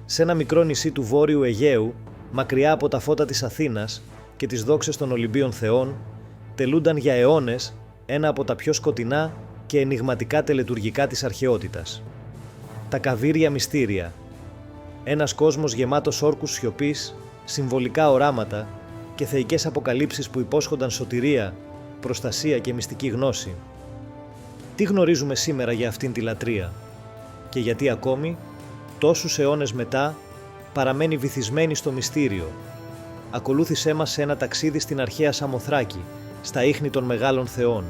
σε ένα μικρό νησί του Βόρειου Αιγαίου, μακριά από τα φώτα της Αθήνας και τις δόξες των Ολυμπίων θεών, τελούνταν για αιώνες ένα από τα πιο σκοτεινά και ενιγματικά τελετουργικά της αρχαιότητας. Τα Καβύρια Μυστήρια. Ένας κόσμος γεμάτος όρκους σιωπής, συμβολικά οράματα και θεϊκές αποκαλύψεις που υπόσχονταν σωτηρία, προστασία και μυστική γνώση. Τι γνωρίζουμε σήμερα για αυτήν τη λατρεία και γιατί ακόμη, τόσους αιώνες μετά, παραμένει βυθισμένη στο μυστήριο. Ακολούθησέ μας σε ένα ταξίδι στην αρχαία Σαμοθράκη, στα ίχνη των μεγάλων θεών.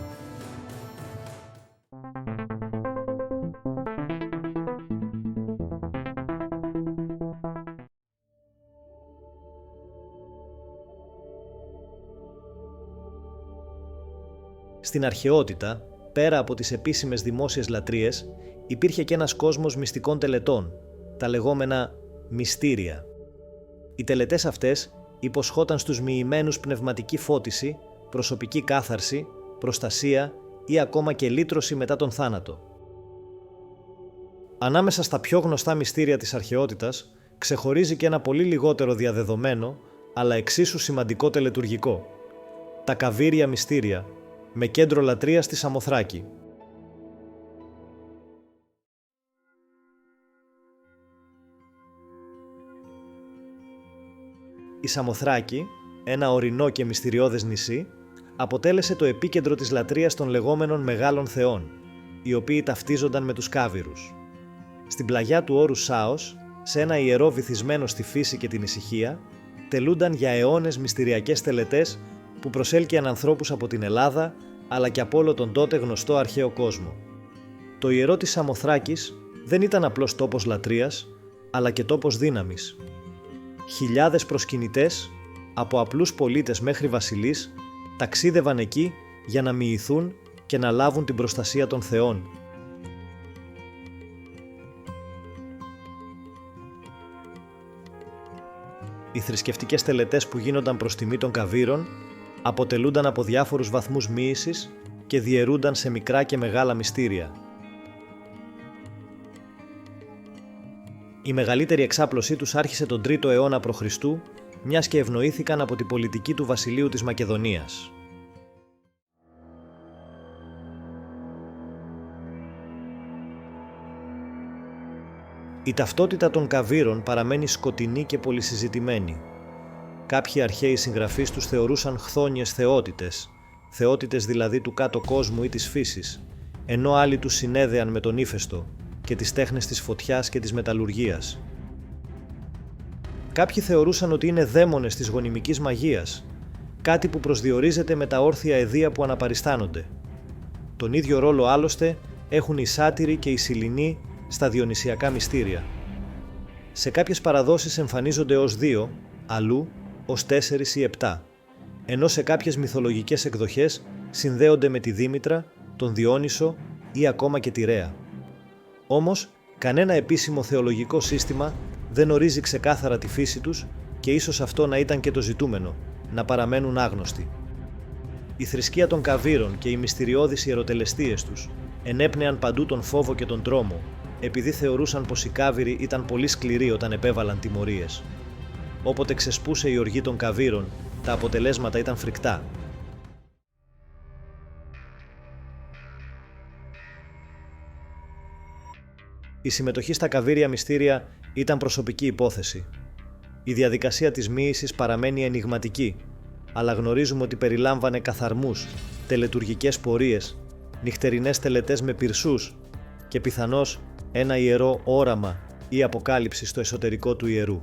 Στην αρχαιότητα, πέρα από τις επίσημες δημόσιες λατρείες, υπήρχε και ένας κόσμος μυστικών τελετών, τα λεγόμενα μυστήρια. Οι τελετές αυτές υποσχόταν στους μοιημένους πνευματική φώτιση, προσωπική κάθαρση, προστασία ή ακόμα και λύτρωση μετά τον θάνατο. Ανάμεσα στα πιο γνωστά μυστήρια της αρχαιότητας, ξεχωρίζει και ένα πολύ λιγότερο διαδεδομένο, αλλά εξίσου σημαντικό τελετουργικό. Τα Καβύρια Μυστήρια, με κέντρο λατρείας στη Σαμοθράκη. Η Σαμοθράκη, ένα ορεινό και μυστηριώδες νησί, αποτέλεσε το επίκεντρο της λατρείας των λεγόμενων μεγάλων θεών, οι οποίοι ταυτίζονταν με τους Κάβυρους. Στην πλαγιά του όρου Σάος, σε ένα ιερό βυθισμένο στη φύση και την ησυχία, τελούνταν για αιώνες μυστηριακές τελετές που προσέλκυαν ανθρώπους από την Ελλάδα, αλλά και από όλο τον τότε γνωστό αρχαίο κόσμο. Το ιερό της Σαμοθράκης δεν ήταν απλώς τόπος λατρείας, αλλά και τόπος δύναμης. Χιλιάδες προσκυνητές, από απλούς πολίτες μέχρι βασιλείς, ταξίδευαν εκεί για να μοιηθούν και να λάβουν την προστασία των θεών. Οι θρησκευτικές τελετές που γίνονταν προς τιμή των Καβύρων αποτελούνταν από διάφορους βαθμούς μοίησης και διαιρούνταν σε μικρά και μεγάλα μυστήρια. Η μεγαλύτερη εξάπλωσή τους άρχισε τον 3ο αιώνα π.Χ., μιας και ευνοήθηκαν από την πολιτική του βασιλείου της Μακεδονίας. Η ταυτότητα των Καβύρων παραμένει σκοτεινή και πολυσυζητημένη. Κάποιοι αρχαίοι συγγραφείς τους θεωρούσαν χθόνιες θεότητες, θεότητες δηλαδή του κάτω κόσμου ή της φύσης, ενώ άλλοι τους συνέδεαν με τον ύφεστο και τις τέχνες της φωτιάς και της μεταλλουργίας. Κάποιοι θεωρούσαν ότι είναι δαίμονες της γονιμικής μαγείας, κάτι που προσδιορίζεται με τα όρθια εδεία που αναπαριστάνονται. Τον ίδιο ρόλο άλλωστε έχουν οι σάτυροι και οι σιληνοί στα διονυσιακά μυστήρια. Σε κάποιες παραδόσεις εμφανίζονται ως 2, αλλού ως 4 ή 7, ενώ σε κάποιες μυθολογικές εκδοχές συνδέονται με τη Δήμητρα, τον Διόνυσο ή ακόμα και τη Ρέα. Όμως, κανένα επίσημο θεολογικό σύστημα δεν ορίζει ξεκάθαρα τη φύση τους και ίσως αυτό να ήταν και το ζητούμενο, να παραμένουν άγνωστοι. Η θρησκεία των Καβύρων και οι μυστηριώδεις ιεροτελεστίες τους ενέπνεαν παντού τον φόβο και τον τρόμο, επειδή θεωρούσαν πως οι Κάβυροι ήταν πολύ σκληροί όταν επέβαλαν τιμωρίες. Όποτε ξεσπούσε η οργή των Καβύρων, τα αποτελέσματα ήταν φρικτά. Η συμμετοχή στα Καβύρια Μυστήρια ήταν προσωπική υπόθεση. Η διαδικασία της μοίησης παραμένει ενιγματική, αλλά γνωρίζουμε ότι περιλάμβανε καθαρμούς, τελετουργικές πορείες, νυχτερινές τελετές με πυρσούς και πιθανώς ένα ιερό όραμα ή αποκάλυψη στο εσωτερικό του ιερού.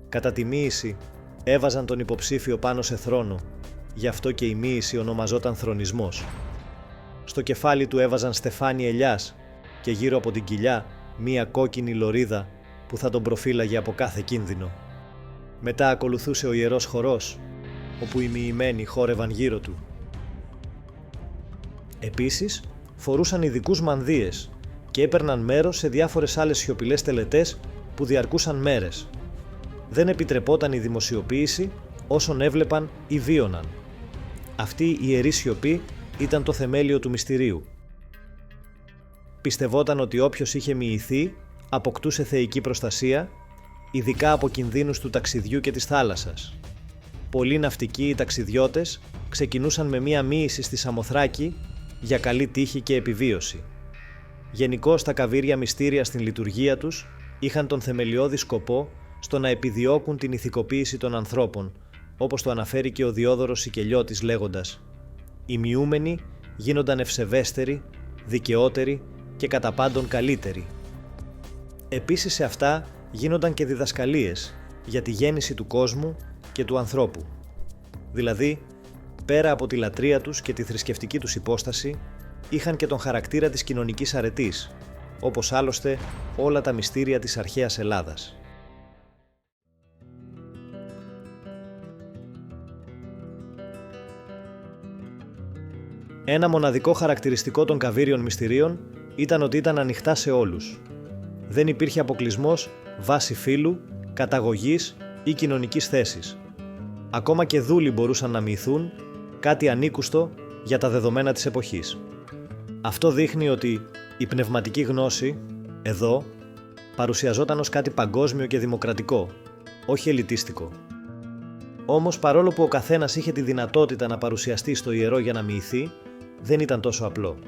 Κατά τη μοίηση έβαζαν τον υποψήφιο πάνω σε θρόνο, γι' αυτό και η μοίηση ονομαζόταν θρονισμός. Στο κεφάλι του έβαζαν στεφάνι ελιάς και γύρω από την κοιλιά μία κόκκινη λωρίδα που θα τον προφύλαγε από κάθε κίνδυνο. Μετά ακολουθούσε ο ιερός χορός, όπου οι μοιημένοι χόρευαν γύρω του. Επίσης, φορούσαν ειδικούς μανδύες και έπαιρναν μέρος σε διάφορες άλλες σιωπηλές τελετές που διαρκούσαν μέρες. Δεν επιτρεπόταν η δημοσιοποίηση όσων έβλεπαν ή βίωναν. Αυτή η ιερή σιωπή ήταν το θεμέλιο του μυστηρίου. Πιστευόταν ότι όποιος είχε μοιηθεί αποκτούσε θεϊκή προστασία ειδικά από κινδύνους του ταξιδιού και της θάλασσας. Πολλοί ναυτικοί ή ταξιδιώτες ξεκινούσαν με μία μοίηση στη Σαμοθράκη για καλή τύχη και επιβίωση. Γενικώς τα καβύρια μυστήρια στην λειτουργία τους είχαν τον θεμελιώδη σκοπό στο να επιδιώκουν την ηθικοποίηση των ανθρώπων, όπως το αναφέρει και ο Διόδωρος Σικελιώτης λέγοντας «Οι μειούμενοι γίνονταν ευσεβέστεροι, δικαιότεροι και κατά πάντων καλύτεροι». Επίσης σε αυτά γίνονταν και διδασκαλίες για τη γέννηση του κόσμου και του ανθρώπου. Δηλαδή, πέρα από τη λατρεία τους και τη θρησκευτική τους υπόσταση, είχαν και τον χαρακτήρα της κοινωνικής αρετής, όπως άλλωστε όλα τα μυστήρια της αρχαίας Ελλάδας. Ένα μοναδικό χαρακτηριστικό των καβύριων μυστηρίων ήταν ότι ήταν ανοιχτά σε όλους. Δεν υπήρχε αποκλεισμός βάσει φύλου, καταγωγής ή κοινωνικής θέσης. Ακόμα και δούλοι μπορούσαν να μοιηθούν, κάτι ανήκουστο για τα δεδομένα της εποχής. Αυτό δείχνει ότι η πνευματική γνώση, εδώ, παρουσιαζόταν ως κάτι παγκόσμιο και δημοκρατικό, όχι ελιτίστικο. Όμως παρόλο που ο καθένας είχε τη δυνατότητα να παρουσιαστεί στο ιερό για να μοιηθεί, δεν ήταν τόσο απλό.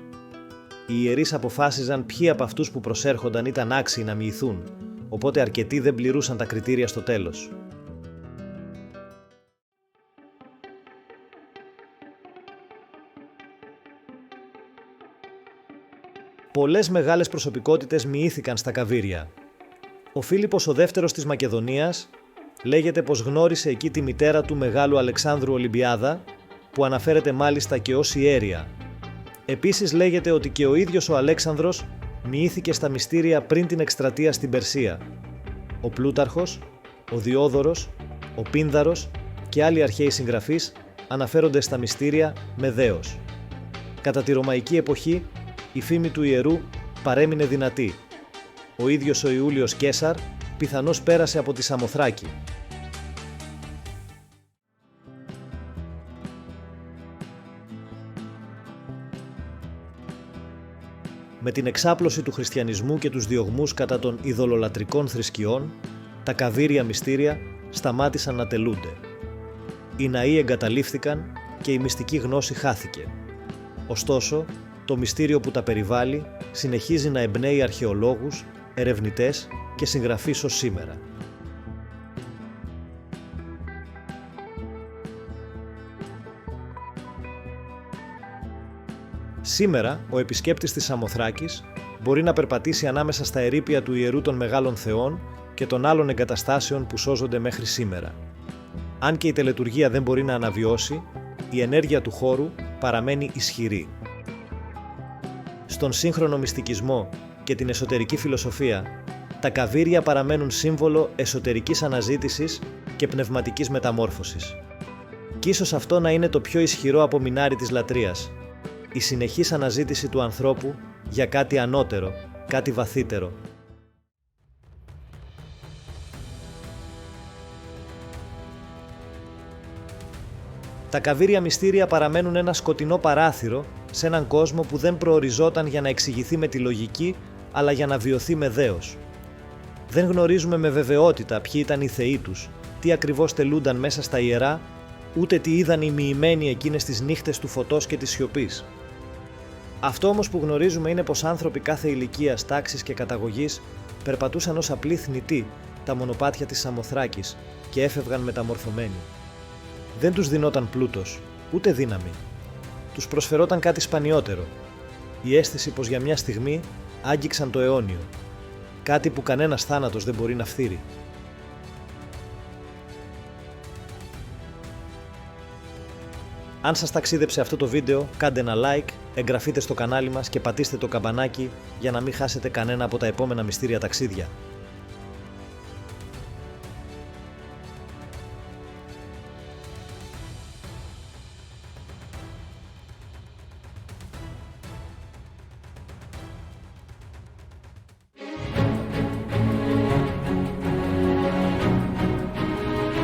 Οι ιερείς αποφάσιζαν ποιοι από αυτούς που προσέρχονταν ήταν άξιοι να μοιηθούν, οπότε αρκετοί δεν πληρούσαν τα κριτήρια στο τέλος. Πολλές μεγάλες προσωπικότητες μοιήθηκαν στα καβύρια. Ο Φίλιππος ο δεύτερος της Μακεδονίας λέγεται πως γνώρισε εκεί τη μητέρα του Μεγάλου Αλεξάνδρου Ολυμπιάδα, που αναφέρεται μάλιστα και ως ιέρια. Επίσης λέγεται ότι και ο ίδιος ο Αλέξανδρος μοιήθηκε στα μυστήρια πριν την εκστρατεία στην Περσία. Ο Πλούταρχος, ο Διόδωρος, ο Πίνδαρος και άλλοι αρχαίοι συγγραφείς αναφέρονται στα μυστήρια με δέος. Κατά τη Ρωμαϊκή εποχή η φήμη του ιερού παρέμεινε δυνατή. Ο ίδιος ο Ιούλιος Καίσαρ πιθανώς πέρασε από τη Σαμοθράκη. Με την εξάπλωση του χριστιανισμού και τους διωγμούς κατά των ειδωλολατρικών θρησκειών, τα καβύρια μυστήρια σταμάτησαν να τελούνται. Οι ναοί εγκαταλείφθηκαν και η μυστική γνώση χάθηκε. Ωστόσο, το μυστήριο που τα περιβάλλει συνεχίζει να εμπνέει αρχαιολόγους, ερευνητές και συγγραφείς ως σήμερα. Σήμερα, ο επισκέπτης της Σαμοθράκης μπορεί να περπατήσει ανάμεσα στα ερείπια του ιερού των Μεγάλων Θεών και των άλλων εγκαταστάσεων που σώζονται μέχρι σήμερα. Αν και η τελετουργία δεν μπορεί να αναβιώσει, η ενέργεια του χώρου παραμένει ισχυρή. Στον σύγχρονο μυστικισμό και την εσωτερική φιλοσοφία, τα καβύρια παραμένουν σύμβολο εσωτερικής αναζήτησης και πνευματικής μεταμόρφωσης. Κι ίσως αυτό να είναι το πιο ισχυρό απομεινάρι της λατρείας, η συνεχής αναζήτηση του ανθρώπου για κάτι ανώτερο, κάτι βαθύτερο. Τα καβύρια μυστήρια παραμένουν ένα σκοτεινό παράθυρο σε έναν κόσμο που δεν προοριζόταν για να εξηγηθεί με τη λογική, αλλά για να βιωθεί με δέος. Δεν γνωρίζουμε με βεβαιότητα ποιοι ήταν οι θεοί τους, τι ακριβώς τελούνταν μέσα στα ιερά, ούτε τι είδαν οι μοιημένοι εκείνες τις νύχτες του φωτός και της σιωπής. Αυτό όμως που γνωρίζουμε είναι πως άνθρωποι κάθε ηλικίας, τάξης και καταγωγής περπατούσαν ως απλοί θνητοί τα μονοπάτια της Σαμοθράκης και έφευγαν μεταμορφωμένοι. Δεν τους δινόταν πλούτος, ούτε δύναμη. Τους προσφερόταν κάτι σπανιότερο, η αίσθηση πως για μια στιγμή άγγιξαν το αιώνιο, κάτι που κανένας θάνατος δεν μπορεί να φθείρει. Αν σας ταξίδεψε αυτό το βίντεο, κάντε ένα like, εγγραφείτε στο κανάλι μας και πατήστε το καμπανάκι για να μην χάσετε κανένα από τα επόμενα μυστήρια ταξίδια.